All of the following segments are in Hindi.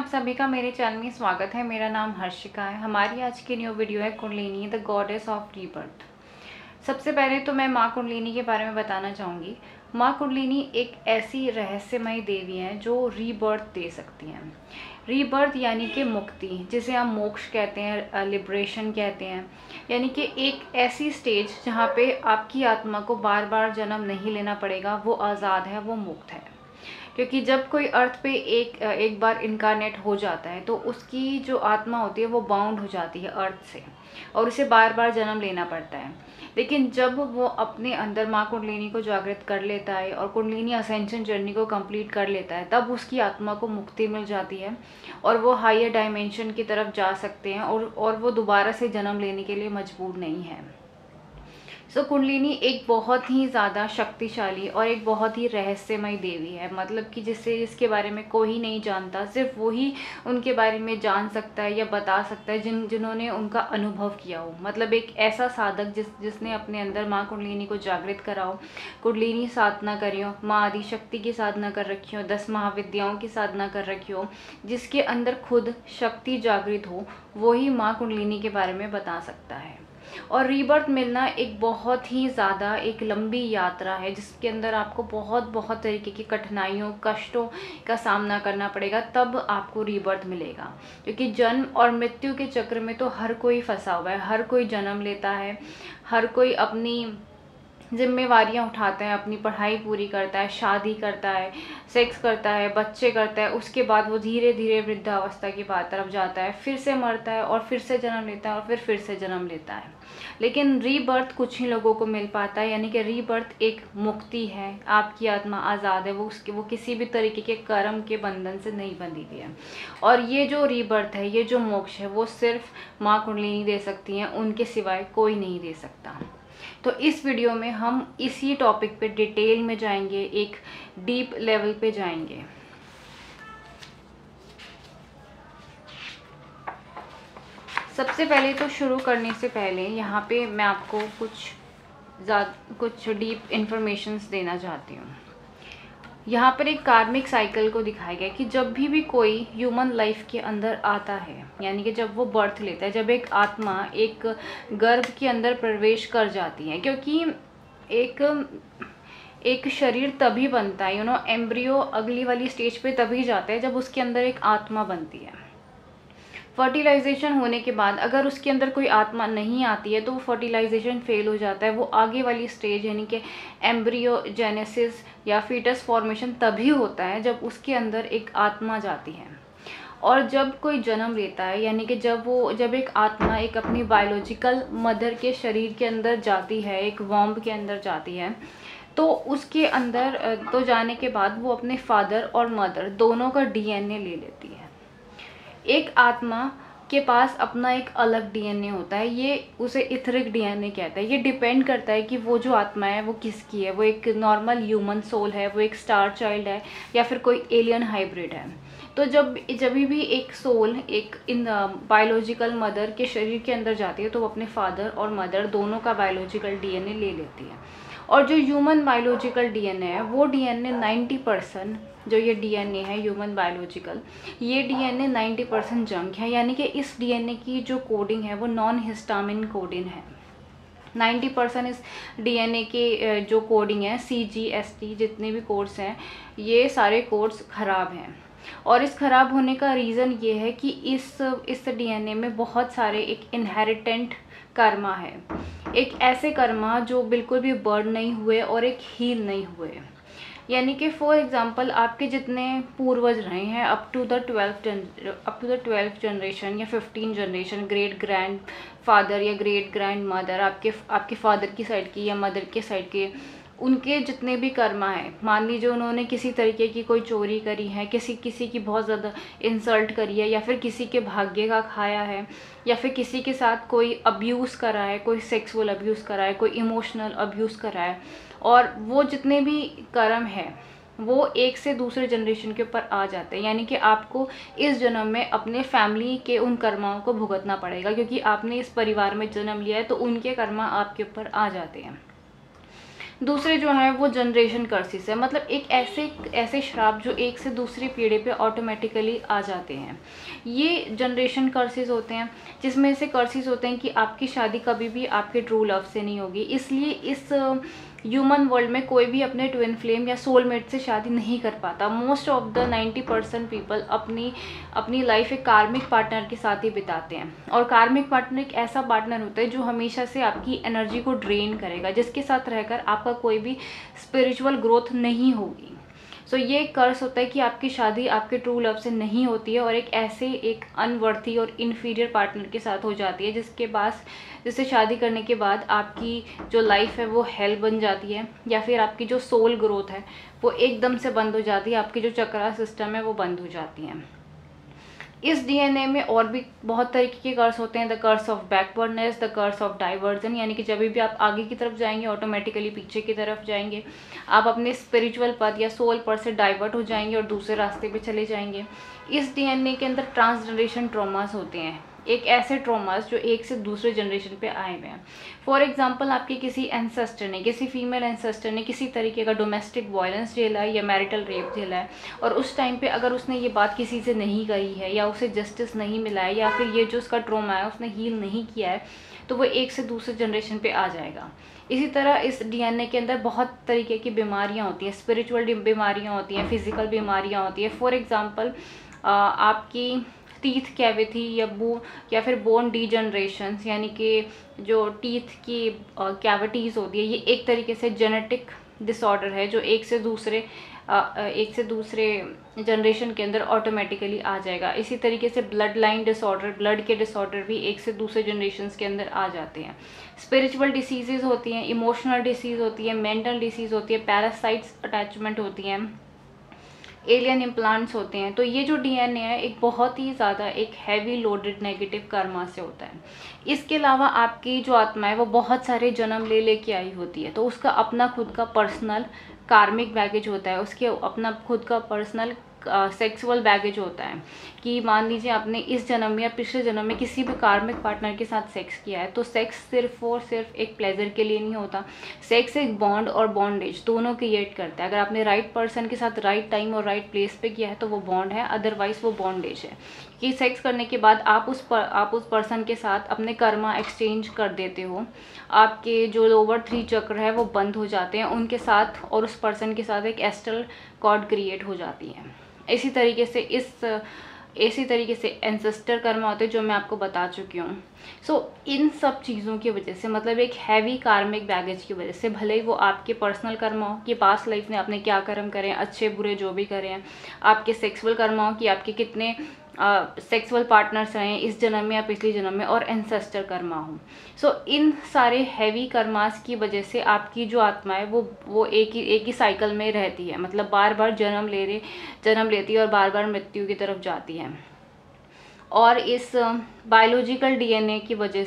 आप सभी का मेरे चैनल में स्वागत है। मेरा नाम हर्षिका है। हमारी आज की न्यू वीडियो है kundalini the goddess of rebirth. सबसे पहले तो मैं माँ कुंडलिनी के बारे में बताना चाहूँगी। माँ कुंडलिनी एक ऐसी रहस्यमयी देवी है जो रीबर्थ दे सकती हैं। रीबर्थ यानी कि मुक्ति, जिसे हम मोक्ष कहते हैं, लिबरेशन कहते हैं। यानी कि एक ऐसी स्टेज जहाँ पे आपकी आत्मा को बार बार जन्म नहीं लेना पड़ेगा, वो आज़ाद है, वो मुक्त है। क्योंकि जब कोई अर्थ पे एक बार इनकारनेट हो जाता है तो उसकी जो आत्मा होती है वो बाउंड हो जाती है अर्थ से, और उसे बार बार जन्म लेना पड़ता है। लेकिन जब वो अपने अंदर माँ कुंडलिनी को जागृत कर लेता है और कुंडलिनी असेंशन जर्नी को कंप्लीट कर लेता है, तब उसकी आत्मा को मुक्ति मिल जाती है और वो हायर डायमेंशन की तरफ जा सकते हैं और वो दोबारा से जन्म लेने के लिए मजबूर नहीं है। कुंडलिनी एक बहुत ही ज़्यादा शक्तिशाली और एक बहुत ही रहस्यमय देवी है। मतलब कि जिसके बारे में कोई नहीं जानता, सिर्फ वही उनके बारे में जान सकता है या बता सकता है जिन्होंने उनका अनुभव किया हो। मतलब एक ऐसा साधक जिसने अपने अंदर माँ कुंडलिनी को जागृत करा हो, कुंडलिनी साधना करी हो, माँ आदिशक्ति की साधना कर रखी हो, 10 महाविद्याओं की साधना कर रखी हो, जिसके अंदर खुद शक्ति जागृत हो, वही माँ कुंडलिनी के बारे में बता सकता है। और रीबर्थ मिलना एक बहुत ही ज़्यादा एक लंबी यात्रा है, जिसके अंदर आपको बहुत तरीके की कठिनाइयों, कष्टों का सामना करना पड़ेगा, तब आपको रीबर्थ मिलेगा। क्योंकि जन्म और मृत्यु के चक्र में तो हर कोई फंसा हुआ है, हर कोई जन्म लेता है, हर कोई अपनी जिम्मेवारियां उठाता है, अपनी पढ़ाई पूरी करता है, शादी करता है, सेक्स करता है, बच्चे करता है, उसके बाद वो धीरे धीरे वृद्धावस्था की बात तरफ जाता है, फिर से मरता है और फिर से जन्म लेता है और फिर से जन्म लेता है। लेकिन रीबर्थ कुछ ही लोगों को मिल पाता है। यानी कि रीबर्थ एक मुक्ति है, आपकी आत्मा आज़ाद है, वो किसी भी तरीके के कर्म के बंधन से नहीं बंधी हुई है। और ये जो रीबर्थ है, ये जो मोक्ष है, वो सिर्फ माँ कुंडलिनी दे सकती हैं, उनके सिवाय कोई नहीं दे सकता। तो इस वीडियो में हम इसी टॉपिक पे डिटेल में जाएंगे, एक डीप लेवल पे जाएंगे। सबसे पहले तो शुरू करने से पहले यहाँ पे मैं आपको कुछ डीप इन्फॉर्मेशंस देना चाहती हूँ। यहाँ पर एक कार्मिक साइकिल को दिखाया गया कि जब भी कोई ह्यूमन लाइफ के अंदर आता है, यानी कि जब वो बर्थ लेता है, जब एक आत्मा एक गर्भ के अंदर प्रवेश कर जाती है, क्योंकि एक शरीर तभी बनता है, एम्ब्रियो अगली वाली स्टेज पे तभी जाता है जब उसके अंदर एक आत्मा बनती है। फर्टिलाइजेशन होने के बाद अगर उसके अंदर कोई आत्मा नहीं आती है तो वो फर्टिलाइजेशन फेल हो जाता है। वो आगे वाली स्टेज यानी कि एम्ब्रियोजेनेसिस या फीटस फॉर्मेशन तभी होता है जब उसके अंदर एक आत्मा जाती है। और जब कोई जन्म लेता है, यानी कि जब एक आत्मा एक अपनी बायोलॉजिकल मदर के शरीर के अंदर जाती है, एक वॉम्ब के अंदर जाती है, तो उसके अंदर तो जाने के बाद वो अपने फादर और मदर दोनों का डीएनए ले लेती है। एक आत्मा के पास अपना एक अलग डीएनए होता है, ये उसे इथरिक डीएनए कहता है। ये डिपेंड करता है कि वो जो आत्मा है वो किसकी है, वो एक नॉर्मल ह्यूमन सोल है, वो एक स्टार चाइल्ड है, या फिर कोई एलियन हाइब्रिड है। तो जब भी एक सोल एक इन बायोलॉजिकल मदर के शरीर के अंदर जाती है तो वो अपने फादर और मदर दोनों का बायोलॉजिकल डीएनए ले लेती है। और जो ह्यूमन बायोलॉजिकल डीएनए है, वो डीएनए 90%, जो ये डीएनए है ह्यूमन बायोलॉजिकल, ये डीएनए 90% जंक है। यानी कि इस डीएनए की जो कोडिंग है वो नॉन हिस्टामिन कोडिंग है। 90% इस डीएनए के जो कोडिंग है, CGST जितने भी कोड्स हैं, ये सारे कोड्स खराब हैं। और इस खराब होने का रीज़न ये है कि इस डीएनए में बहुत सारे एक इनहेरिटेंट कर्मा है, एक ऐसे कर्मा जो बिल्कुल भी बर्न नहीं हुए और एक हील नहीं हुए। यानी कि फॉर एग्जांपल आपके जितने पूर्वज रहे हैं up to the 12th generation या 15 जनरेशन, ग्रेट ग्रैंड फादर या ग्रेट ग्रैंड मदर, आपके फादर की साइड की या मदर के साइड के, उनके जितने भी कर्मा है, मान लीजिए उन्होंने किसी तरीके की कोई चोरी करी है, किसी की बहुत ज़्यादा इंसल्ट करी है, या फिर किसी के भाग्य का खाया है, या फिर किसी के साथ कोई अब्यूज़ करा है, कोई सेक्सुअल अब्यूज़ करा है, कोई इमोशनल अब्यूज़ करा है, और वो जितने भी कर्म है वो एक से दूसरे जनरेशन के ऊपर आ जाते हैं। यानी कि आपको इस जन्म में अपने फैमिली के उन कर्माओं को भुगतना पड़ेगा, क्योंकि आपने इस परिवार में जन्म लिया है तो उनके कर्मा आपके ऊपर आ जाते हैं। दूसरे जो है वो जनरेशन कर्सिस है, मतलब एक ऐसे श्राप जो एक से दूसरी पीढ़ी पे ऑटोमेटिकली आ जाते हैं। ये जनरेशन कर्सिस होते हैं, जिसमें से कर्सिस होते हैं कि आपकी शादी कभी भी आपके ट्रू लव से नहीं होगी। इसलिए इस ह्यूमन वर्ल्ड में कोई भी अपने ट्विन फ्लेम या सोलमेट से शादी नहीं कर पाता। मोस्ट ऑफ द 90% पीपल अपनी लाइफ एक कार्मिक पार्टनर के साथ ही बिताते हैं, और कार्मिक पार्टनर एक ऐसा पार्टनर होता है जो हमेशा से आपकी एनर्जी को ड्रेन करेगा, जिसके साथ रहकर आपका कोई भी स्पिरिचुअल ग्रोथ नहीं होगी। सो ये कर्स होता है कि आपकी शादी आपके ट्रू लव से नहीं होती है और एक अनवर्थी और इन्फीरियर पार्टनर के साथ हो जाती है, जिससे शादी करने के बाद आपकी जो लाइफ है वो हेल बन जाती है, या फिर आपकी जो सोल ग्रोथ है वो एकदम से बंद हो जाती है, आपकी जो चक्रा सिस्टम है वो बंद हो जाती है। इस डीएनए में और भी बहुत तरीके के कर्स होते हैं। The curse of backwardness, the curse of diversion, यानी कि जब भी आप आगे की तरफ जाएंगे ऑटोमेटिकली पीछे की तरफ जाएंगे, आप अपने स्पिरिचुअल पथ या सोल पर से डाइवर्ट हो जाएंगे और दूसरे रास्ते पे चले जाएंगे। इस डीएनए के अंदर ट्रांसजनरेशन ट्रॉमास होते हैं, एक ऐसे ट्रॉमास जो एक से दूसरे जनरेशन पे आए हुए हैं। फॉर एग्जांपल, आपके किसी एंसेस्टर ने, किसी फीमेल एंसेस्टर ने किसी तरीके का डोमेस्टिक वायलेंस झेला है या मैरिटल रेप झेला है, और उस टाइम पे अगर उसने ये बात किसी से नहीं कही है या उसे जस्टिस नहीं मिला है, या फिर ये जो उसका ट्रॉमा है उसने हील नहीं किया है, तो वो एक से दूसरे जनरेशन पे आ जाएगा। इसी तरह इस डीएनए के अंदर बहुत तरीके की बीमारियाँ होती हैं, स्पिरिचुअल बीमारियाँ होती हैं, फिजिकल बीमारियाँ होती हैं। फॉर एग्जाम्पल, आपकी टीथ कैविटी या फिर बोन डीजनरेशन, यानी कि जो टीथ की कैविटीज़ होती है, ये एक तरीके से जेनेटिक डिसऑर्डर है जो एक से दूसरे जनरेशन के अंदर ऑटोमेटिकली आ जाएगा। इसी तरीके से ब्लड लाइन डिसऑर्डर, ब्लड के डिसऑर्डर भी एक से दूसरे जनरेशन के अंदर आ जाते हैं। स्पिरिचुअल डिसीज़ होती हैं, इमोशनल डिसीज़ होती है, मेंटल डिसीज़ होती है, पैरासाइट्स अटैचमेंट होती हैं, एलियन इम्प्लांट्स होते हैं। तो ये जो डीएनए है एक बहुत ही ज़्यादा एक हैवी लोडेड नेगेटिव कर्मा से होता है। इसके अलावा आपकी जो आत्मा है वो बहुत सारे जन्म लेके आई होती है, तो उसका अपना खुद का पर्सनल कार्मिक बैगेज होता है, उसके अपना खुद का पर्सनल सेक्सुअल बैगेज होता है कि मान लीजिए आपने इस जन्म में या पिछले जन्म में किसी भी कार्मिक पार्टनर के साथ सेक्स किया है, तो सेक्स सिर्फ और सिर्फ एक प्लेजर के लिए नहीं होता। सेक्स एक बॉन्ड और बॉन्डेज दोनों क्रिएट करता है। अगर आपने राइट पर्सन के साथ राइट टाइम और राइट प्लेस पे किया है तो वो बॉन्ड है, अदरवाइज वो बॉन्डेज है कि सेक्स करने के बाद आप उस पर्सन के साथ अपने कर्मा एक्सचेंज कर देते हो। आपके जो लोअर 3 चक्र है वो बंद हो जाते हैं उनके साथ, और उस पर्सन के साथ एक एस्ट्रल कॉर्ड क्रिएट हो जाती है। इसी तरीके से एंसेस्टर कर्मा होते हैं जो मैं आपको बता चुकी हूँ। सो इन सब चीज़ों की वजह से, मतलब एक हैवी कार्मिक बैगेज की वजह से, भले ही वो आपके पर्सनल कर्मा हो कि पास्ट लाइफ में आपने क्या कर्म करे हैं, अच्छे बुरे जो भी करे हैं, आपके सेक्सुअल कर्मा हो कि आपके कितने सेक्सुअल पार्टनर्स रहे हैं इस जन्म में या पिछले जन्म में, और एंसेस्टर कर्मा हो। सो इन सारे हैवी कर्मास की वजह से आपकी जो आत्मा है वो एक ही साइकिल में रहती है, मतलब बार बार जन्म लेती है और बार बार मृत्यु की तरफ जाती है। और इस बायोलॉजिकल डीएनए की वजह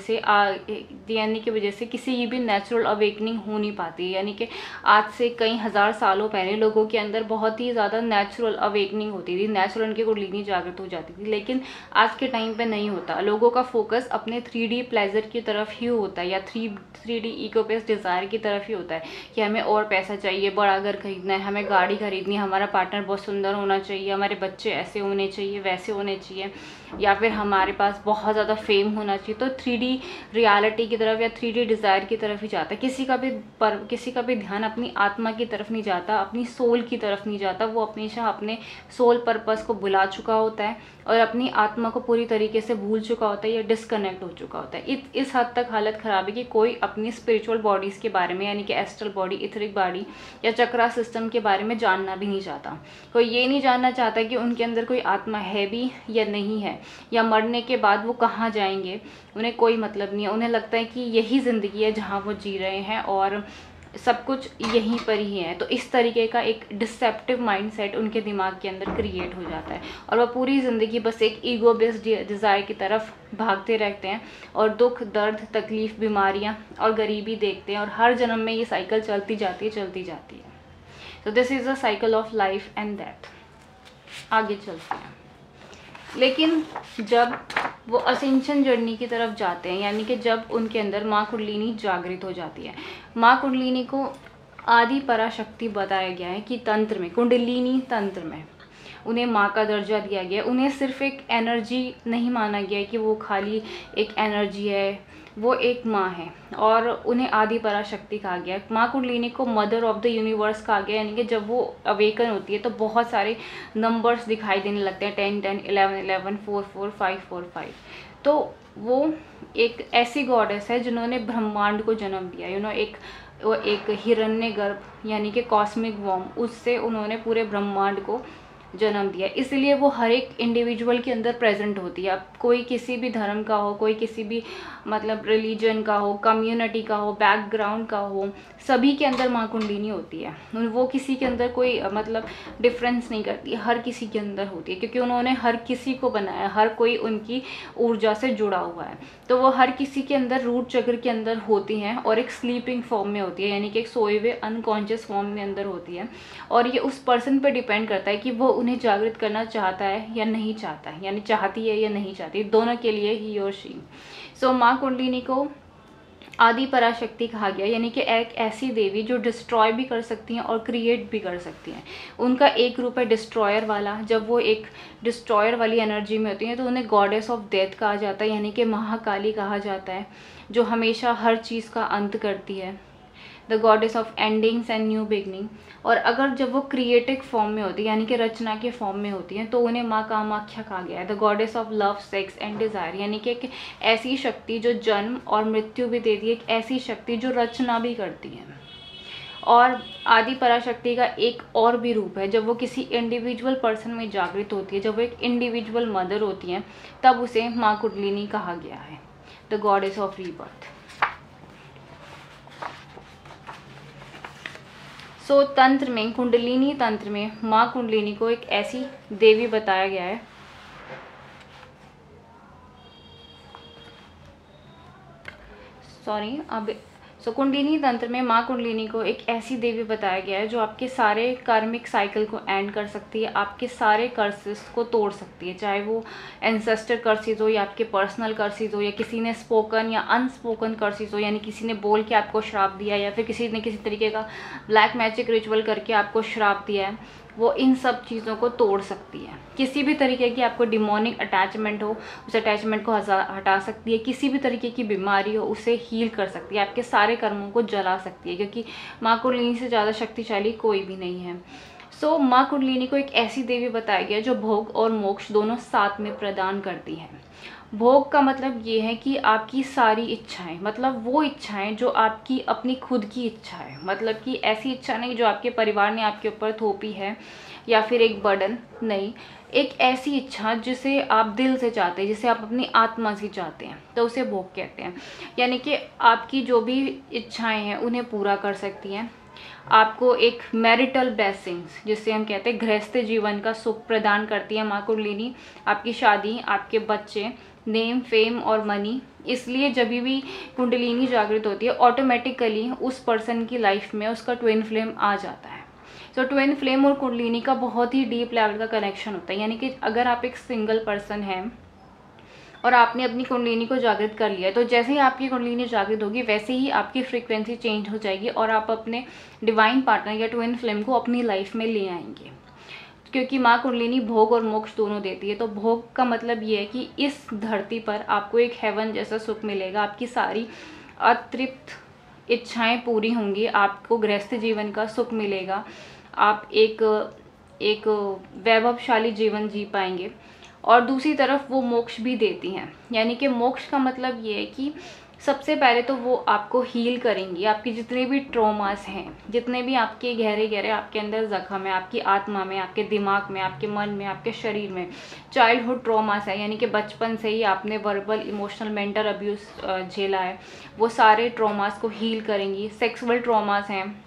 से किसी भी नेचुरल अवेकनिंग हो नहीं पाती, यानी कि आज से कई हज़ार सालों पहले लोगों के अंदर बहुत ही ज़्यादा नेचुरल अवेकनिंग होती थी, नेचुरल उनकी कुंडलिनी जागृत हो जाती थी, लेकिन आज के टाइम पे नहीं होता। लोगों का फोकस अपने 3D प्लेजर की तरफ ही होता है, या 3D इको बेस्ड डिज़ायर की तरफ ही होता है कि हमें और पैसा चाहिए, बड़ा घर खरीदना है, हमें गाड़ी खरीदनी है, हमारा पार्टनर बहुत सुंदर होना चाहिए, हमारे बच्चे ऐसे होने चाहिए, वैसे होने चाहिए, या फिर हमारे पास बहुत ज़्यादा फेम होना चाहिए। तो 3D रियलिटी की तरफ या 3D डिज़ायर की तरफ ही जाता है। किसी का भी ध्यान अपनी आत्मा की तरफ नहीं जाता, अपनी सोल की तरफ नहीं जाता। वो हमेशा अपने सोल पर्पस को भुला चुका होता है और अपनी आत्मा को पूरी तरीके से भूल चुका होता है या डिस्कनेक्ट हो चुका होता है। इस हद तक हालत ख़राब है कि कोई अपनी स्पिरिचुअल बॉडीज़ के बारे में, यानी कि एस्ट्रल बॉडी, इथरिक बॉडी या चक्रा सिस्टम के बारे में जानना भी नहीं चाहता। कोई ये नहीं जानना चाहता कि उनके अंदर कोई आत्मा है भी या नहीं है, या मरने के बाद वो कहाँ जाएंगे, उन्हें कोई मतलब नहीं है। उन्हें लगता है कि यही ज़िंदगी है जहाँ वो जी रहे हैं और सब कुछ यहीं पर ही है। तो इस तरीके का एक डिसेप्टिव माइंडसेट उनके दिमाग के अंदर क्रिएट हो जाता है और वह पूरी ज़िंदगी बस एक ईगो बेस्ड डिज़ायर की तरफ भागते रहते हैं और दुख, दर्द, तकलीफ़, बीमारियां और गरीबी देखते हैं, और हर जन्म में ये साइकिल चलती जाती है। तो this is a cycle of life and death. आगे चलते हैं। लेकिन जब वो असेंशन जर्नी की तरफ जाते हैं, यानी कि जब उनके अंदर माँ कुंडलिनी जागृत हो जाती है, माँ कुंडलिनी को आदि पराशक्ति बताया गया है कि तंत्र में, कुंडलिनी तंत्र में उन्हें माँ का दर्जा दिया गया। उन्हें सिर्फ एक एनर्जी नहीं माना गया कि वो खाली एक एनर्जी है, वो एक माँ है, और उन्हें आदि पराशक्ति कहा गया। माँ कुंडलिनी को मदर ऑफ द यूनिवर्स कहा गया, यानी कि जब वो अवेकन होती है तो बहुत सारे नंबर्स दिखाई देने लगते हैं, 10 10 11 11 4 4 5 4 5। तो वो एक ऐसी गॉडेस है जिन्होंने ब्रह्मांड को जन्म दिया। वो एक हिरण्यगर्भ यानी कि कॉस्मिक वॉर्म, उससे उन्होंने पूरे ब्रह्मांड को जन्म दिया। इसलिए वो हर एक इंडिविजुअल के अंदर प्रेजेंट होती है। अब कोई किसी भी धर्म का हो, कोई किसी भी मतलब रिलीजन का हो, कम्युनिटी का हो, बैकग्राउंड का हो, सभी के अंदर माँ कुंडलिनी होती है। वो किसी के अंदर कोई मतलब डिफरेंस नहीं करती, हर किसी के अंदर होती है, क्योंकि उन्होंने हर किसी को बनाया, हर कोई उनकी ऊर्जा से जुड़ा हुआ है। तो वो हर किसी के अंदर रूट चक्र के अंदर होती हैं और एक स्लीपिंग फॉर्म में होती है, यानी कि एक सोए हुए अनकॉन्शियस फॉर्म में अंदर होती है। और ये उस पर्सन पे डिपेंड करता है कि वो उन्हें जागृत करना चाहता है या नहीं चाहता है, यानी चाहती है या नहीं चाहती, दोनों के लिए ही और शी। सो माँ कुंडलिनी को आदि पराशक्ति कहा गया, यानी कि एक ऐसी देवी जो डिस्ट्रॉय भी कर सकती हैं और क्रिएट भी कर सकती हैं। उनका एक रूप है डिस्ट्रॉयर वाला। जब वो एक डिस्ट्रॉयर वाली एनर्जी में होती हैं तो उन्हें गॉडेस ऑफ डेथ कहा जाता है, यानी कि महाकाली कहा जाता है, जो हमेशा हर चीज़ का अंत करती है, the goddess of endings and new beginning. और अगर जब वो क्रिएटिव फॉर्म में होती है, यानी कि रचना के फॉर्म में होती हैं, तो उन्हें माँ कामाख्या कहा गया है, the goddess of love, sex and desire, यानी कि एक ऐसी शक्ति जो जन्म और मृत्यु भी देती है, एक ऐसी शक्ति जो रचना भी करती है। और आदि पराशक्ति का एक और भी रूप है, जब वो किसी इंडिविजुअल पर्सन में जागृत होती है, जब वो एक इंडिविजुअल मदर होती हैं, तब उसे माँ कुंडलिनी कहा गया है, द गॉडेस ऑफ रीबर्थ। सो तंत्र में, कुंडलिनी तंत्र में माँ कुंडलिनी को एक ऐसी देवी बताया गया है कुंडलिनी तंत्र में माँ कुंडलिनी को एक ऐसी देवी बताया गया है जो आपके सारे कार्मिक साइकिल को एंड कर सकती है, आपके सारे कर्सेस को तोड़ सकती है, चाहे वो एंसेस्टर कर्सेस हो या आपके पर्सनल कर्सेस हो, या किसी ने स्पोकन या अनस्पोकन कर्सेस हो, यानी किसी ने बोल के आपको श्राप दिया, या फिर किसी ने किसी तरीके का ब्लैक मैजिक रिचुअल करके आपको श्राप दिया है, वो इन सब चीज़ों को तोड़ सकती है। किसी भी तरीके की आपको डिमोनिक अटैचमेंट हो, उस अटैचमेंट को हटा सकती है। किसी भी तरीके की बीमारी हो, उसे हील कर सकती है, आपके सारे कर्मों को जला सकती है, क्योंकि माँ कुंडलिनी से ज़्यादा शक्तिशाली कोई भी नहीं है। सो माँ कुंडलिनी को एक ऐसी देवी बताया गया जो भोग और मोक्ष दोनों साथ में प्रदान करती है। भोग का मतलब ये है कि आपकी सारी इच्छाएं, मतलब वो इच्छाएं जो आपकी अपनी खुद की इच्छा है, मतलब कि ऐसी इच्छा नहीं जो आपके परिवार ने आपके ऊपर थोपी है या फिर एक बर्डन, नहीं, एक ऐसी इच्छा जिसे आप दिल से चाहते हैं, जिसे आप अपनी आत्मा से चाहते हैं, तो उसे भोग कहते हैं। यानी कि आपकी जो भी इच्छाएं हैं उन्हें पूरा कर सकती हैं, आपको एक मैरिटल ब्लेसिंग्स जिसे हम कहते हैं गृहस्थ जीवन का सुख प्रदान करती है माँ कुंडलिनी, आपकी शादी, आपके बच्चे, नेम, फेम और मनी। इसलिए जब भी कुंडलिनी जागृत होती है ऑटोमेटिकली उस पर्सन की लाइफ में उसका ट्विन फ्लेम आ जाता है। सो ट्विन फ्लेम और कुंडलिनी का बहुत ही डीप लेवल का कनेक्शन होता है, यानी कि अगर आप एक सिंगल पर्सन हैं और आपने अपनी कुंडलिनी को जागृत कर लिया, तो जैसे ही आपकी कुंडलिनी जागृत होगी वैसे ही आपकी फ्रीक्वेंसी चेंज हो जाएगी और आप अपने डिवाइन पार्टनर या ट्विन फ्लेम को अपनी लाइफ में ले आएंगे, क्योंकि माँ कुंडलिनी भोग और मोक्ष दोनों देती है। तो भोग का मतलब ये है कि इस धरती पर आपको एक हेवन जैसा सुख मिलेगा, आपकी सारी अतृप्त इच्छाएं पूरी होंगी, आपको गृहस्थ जीवन का सुख मिलेगा, आप एक वैभवशाली जीवन जी पाएंगे। और दूसरी तरफ वो मोक्ष भी देती हैं, यानी कि मोक्ष का मतलब ये है कि सबसे पहले तो वो आपको हील करेंगी, आपकी जितने भी ट्रॉमास हैं, जितने भी आपके गहरे गहरे आपके अंदर जख्म है, आपकी आत्मा में, आपके दिमाग में, आपके मन में, आपके शरीर में चाइल्डहुड ट्रॉमास है, यानी कि बचपन से ही आपने वर्बल, इमोशनल, मेंटल अब्यूज़ झेला है, वो सारे ट्रॉमास को हील करेंगी। सेक्सुअल ट्रॉमास हैं,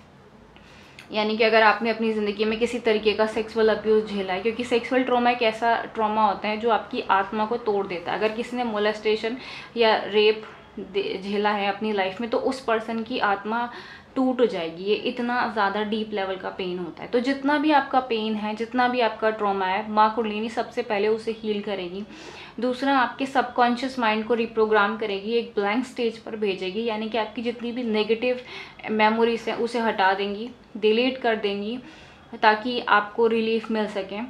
यानी कि अगर आपने अपनी ज़िंदगी में किसी तरीके का सेक्सुअल अब्यूज़ झेला है, क्योंकि सेक्सुअल ट्रॉमा एक ऐसा ट्रॉमा होता है जो आपकी आत्मा को तोड़ देता है। अगर किसी ने मोलेस्टेशन या रेप झेला है अपनी लाइफ में, तो उस पर्सन की आत्मा टूट जाएगी। ये इतना ज़्यादा डीप लेवल का पेन होता है। तो जितना भी आपका पेन है, जितना भी आपका ट्रॉमा है, माँ कुंडलिनी सबसे पहले उसे हील करेगी। दूसरा, आपके सबकॉन्शियस माइंड को रिप्रोग्राम करेगी, एक ब्लैंक स्टेज पर भेजेगी, यानी कि आपकी जितनी भी नेगेटिव मेमोरीज हैं उसे हटा देंगी, डिलीट कर देंगी, ताकि आपको रिलीफ मिल सके।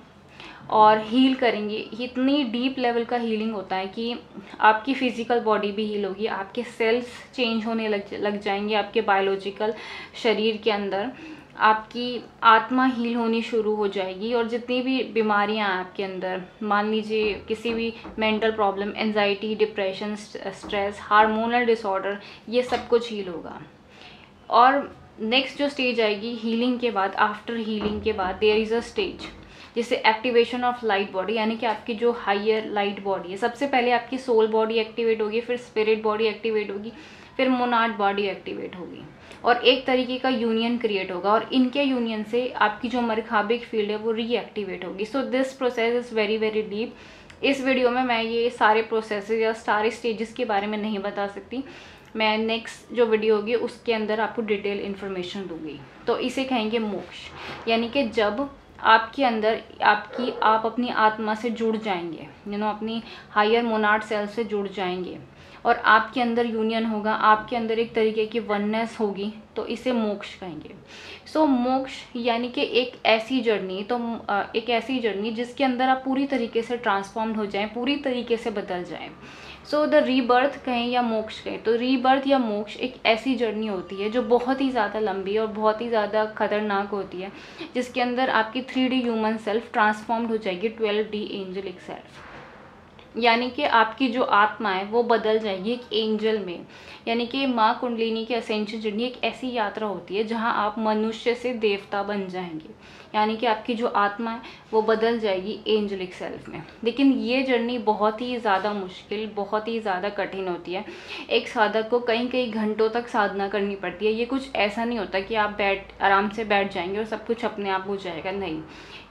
और हील करेंगी। इतनी डीप लेवल का हीलिंग होता है कि आपकी फिजिकल बॉडी भी हील होगी, आपके सेल्स चेंज होने लग जाएंगे आपके बायोलॉजिकल शरीर के अंदर, आपकी आत्मा हील होनी शुरू हो जाएगी। और जितनी भी बीमारियां हैं आपके अंदर, मान लीजिए किसी भी mental problem, anxiety, depression, stress, hormonal disorder, ये सब कुछ हील होगा। और नेक्स्ट जो स्टेज आएगी हीलिंग के बाद, आफ्टर हीलिंग के बाद देयर इज़ अ स्टेज जिसे एक्टिवेशन ऑफ लाइट बॉडी, यानी कि आपकी जो हायर लाइट बॉडी है, सबसे पहले आपकी सोल बॉडी एक्टिवेट होगी, फिर स्पिरिट बॉडी एक्टिवेट होगी, फिर मोनाड बॉडी एक्टिवेट होगी, और एक तरीके का यूनियन क्रिएट होगा। और इनके यूनियन से आपकी जो मरखाबिक फील्ड है वो रीएक्टिवेट होगी। So this process is very very deep. इस वीडियो में मैं ये सारे प्रोसेसेस या सारे स्टेजेस के बारे में नहीं बता सकती। मैं नेक्स्ट जो वीडियो होगी उसके अंदर आपको डिटेल इन्फॉर्मेशन दूंगी। तो इसे कहेंगे मोक्ष, यानी कि जब आपके अंदर आप अपनी आत्मा से जुड़ जाएंगे, अपनी हायर मोनाड सेल से जुड़ जाएंगे, और आपके अंदर यूनियन होगा, आपके अंदर एक तरीके की वननेस होगी, तो इसे मोक्ष कहेंगे। सो मोक्ष यानी कि एक ऐसी जर्नी जिसके अंदर आप पूरी तरीके से ट्रांसफॉर्म्ड हो जाएं, पूरी तरीके से बदल जाएं। सो द रीबर्थ कहें या मोक्ष कहें, तो रीबर्थ या मोक्ष एक ऐसी जर्नी होती है जो बहुत ही ज़्यादा लंबी और बहुत ही ज़्यादा खतरनाक होती है, जिसके अंदर आपकी 3D ह्यूमन सेल्फ ट्रांसफॉर्म्ड हो जाएगी 12D एंजलिक सेल्फ, यानी कि आपकी जो आत्मा है वो बदल जाएगी एक एंजल में। यानी कि माँ कुंडलिनी की असेंशन जर्नी एक ऐसी यात्रा होती है जहाँ आप मनुष्य से देवता बन जाएंगे, यानी कि आपकी जो आत्मा है वो बदल जाएगी एंजलिक सेल्फ में। लेकिन ये जर्नी बहुत ही ज़्यादा मुश्किल, बहुत ही ज़्यादा कठिन होती है। एक साधक को कई घंटों तक साधना करनी पड़ती है। ये कुछ ऐसा नहीं होता कि आप आराम से बैठ जाएंगे और सब कुछ अपने आप हो जाएगा, नहीं।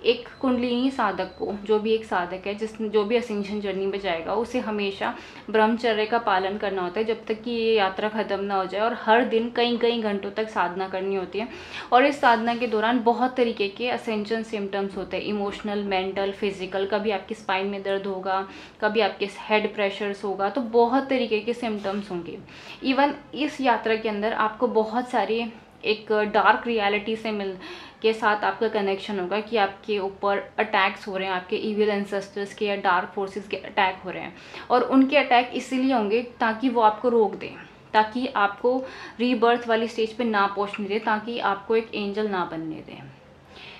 एक कुंडलिनी साधक को, जो भी एक साधक है जो भी असेंशन जर्नी में जाएगा, उसे हमेशा ब्रह्मचर्य का पालन करना होता है जब तक कि ये यात्रा खत्म ना हो जाए, और हर दिन कई घंटों तक साधना करनी होती है। और इस साधना के दौरान बहुत तरीके के असेंशन सिम्टम्स होते हैं, इमोशनल, मेंटल, फिजिकल। कभी आपकी स्पाइन में दर्द होगा, कभी आपके हेड प्रेशर्स होगा, तो बहुत तरीके के सिम्टम्स होंगे। इवन इस यात्रा के अंदर आपको बहुत सारे एक डार्क रियलिटी के साथ आपका कनेक्शन होगा कि आपके ऊपर अटैक्स हो रहे हैं, आपके इविल एंसेस्टर्स के या डार्क फोर्सेस के अटैक हो रहे हैं। और उनके अटैक इसीलिए होंगे ताकि वो आपको रोक दें, ताकि आपको रीबर्थ वाली स्टेज पे ना पहुंचने दें, ताकि आपको एक एंजल ना बनने दें।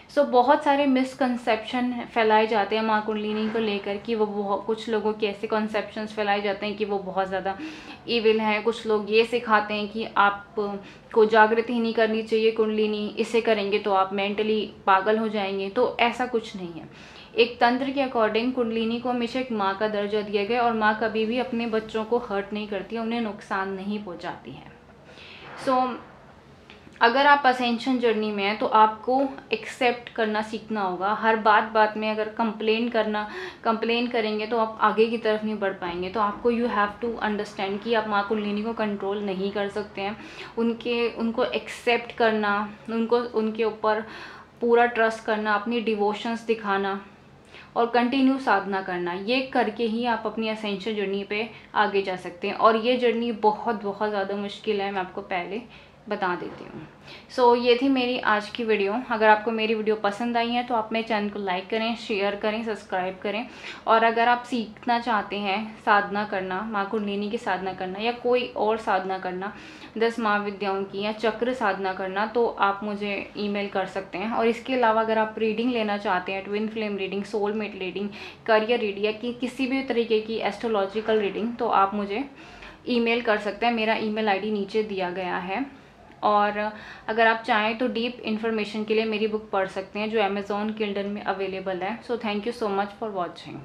सो बहुत सारे मिसकंसेप्शन फैलाए जाते हैं माँ कुंडलिनी को लेकर कि कुछ लोगों के ऐसे कॉन्सेप्शंस फैलाए जाते हैं कि वो बहुत ज़्यादा इविल हैं। कुछ लोग ये सिखाते हैं कि आपको जागृत ही नहीं करनी चाहिए कुंडलिनी, इसे करेंगे तो आप मेंटली पागल हो जाएंगे। तो ऐसा कुछ नहीं है। एक तंत्र के अकॉर्डिंग कुंडलिनी को हमेशा एक माँ का दर्जा दिया गया, और माँ कभी भी अपने बच्चों को हर्ट नहीं करती है, उन्हें नुकसान नहीं पहुँचाती है। सो अगर आप असेंशन जर्नी में हैं तो आपको एक्सेप्ट करना सीखना होगा। हर बात में अगर कंप्लेन करेंगे तो आप आगे की तरफ नहीं बढ़ पाएंगे। तो आपको यू हैव टू अंडरस्टैंड कि आप माँ कुंडलिनी को कंट्रोल नहीं कर सकते हैं। उनको एक्सेप्ट करना, उनके ऊपर पूरा ट्रस्ट करना, अपनी डिवोशंस दिखाना और कंटिन्यू साधना करना, ये करके ही आप अपनी असेंशन जर्नी पे आगे जा सकते हैं। और ये जर्नी बहुत ज़्यादा मुश्किल है, मैं आपको पहले बता देती हूँ। सो ये थी मेरी आज की वीडियो। अगर आपको मेरी वीडियो पसंद आई है तो आप मेरे चैनल को लाइक करें, शेयर करें, सब्सक्राइब करें। और अगर आप सीखना चाहते हैं साधना करना, माँ कुंडलिनी की साधना करना या कोई और साधना करना, 10 महाविद्याओं की या चक्र साधना करना, तो आप मुझे ईमेल कर सकते हैं। और इसके अलावा अगर आप रीडिंग लेना चाहते हैं, twin flame reading, soulmate reading, career reading या किसी भी तरीके की एस्ट्रोलॉजिकल रीडिंग, तो आप मुझे ईमेल कर सकते हैं। मेरा ईमेल आईडी नीचे दिया गया है। और अगर आप चाहें तो डीप इन्फॉर्मेशन के लिए मेरी बुक पढ़ सकते हैं जो अमेज़ॉन किंडल में अवेलेबल है। So thank you so much for watching.